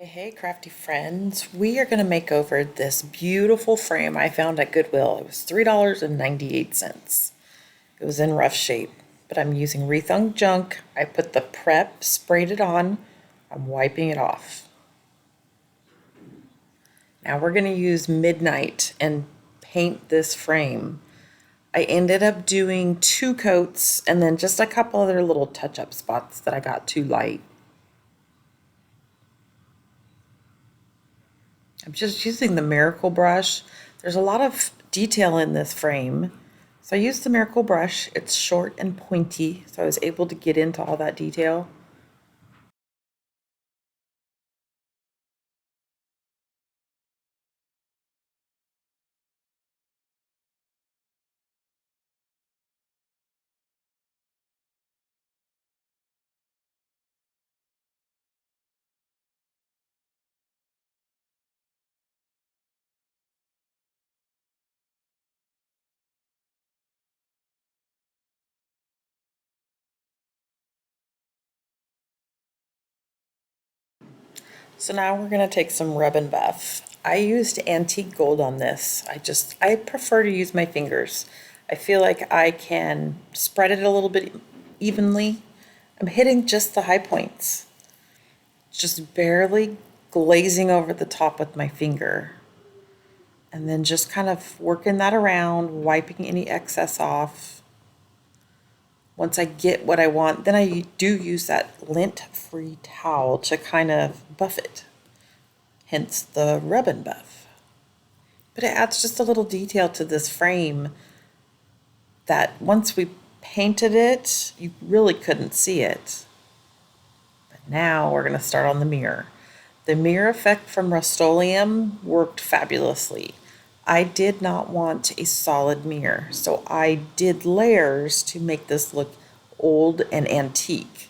Hey, crafty friends. We are going to make over this beautiful frame I found at Goodwill. It was $3.98. It was in rough shape, but I'm using rethung junk. I put the prep, sprayed it on. I'm wiping it off. Now we're going to use Midnight and paint this frame. I ended up doing 2 coats and then just a couple other little touch-up spots that I got too light. I'm just using the Miracle brush. There's a lot of detail in this frame. So I used the Miracle brush. It's short and pointy, so I was able to get into all that detail. So now we're going to take some rub and buff. I used antique gold on this. I prefer to use my fingers. I feel like I can spread it a little bit evenly. I'm hitting just the high points. Just barely glazing over the top with my finger. And then just kind of working that around, wiping any excess off. Once I get what I want, then I do use that lint-free towel to kind of buff it, hence the rub and buff. But it adds just a little detail to this frame that once we painted it, you really couldn't see it. But now we're going to start on the mirror. The mirror effect from Rust-Oleum worked fabulously. I did not want a solid mirror, so I did layers to make this look old and antique.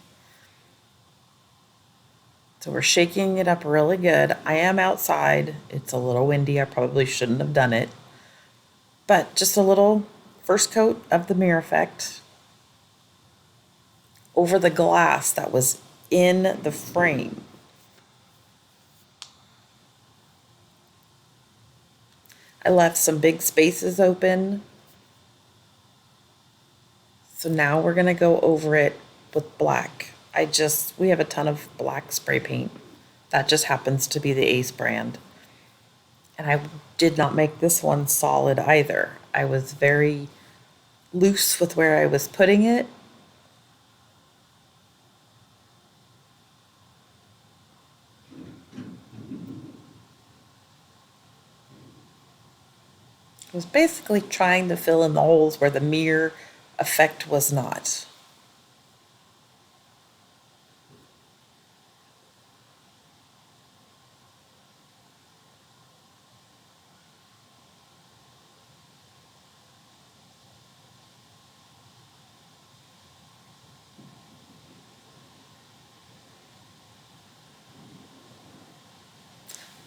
So we're shaking it up really good. I am outside. It's a little windy. I probably shouldn't have done it. But just a little first coat of the mirror effect over the glass that was in the frame. I left some big spaces open. So now we're going to go over it with black. We have a ton of black spray paint. That just happens to be the Ace brand. And I did not make this one solid either. I was very loose with where I was putting it. I was basically trying to fill in the holes where the mirror effect was not.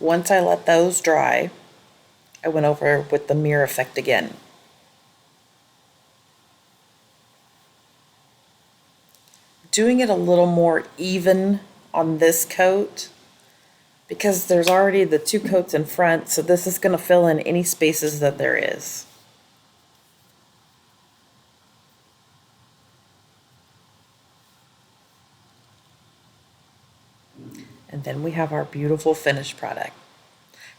Once I let those dry, I went over with the mirror effect again. Doing it a little more even on this coat because there's already the 2 coats in front, so this is going to fill in any spaces that there is. And then we have our beautiful finished product.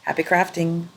Happy crafting!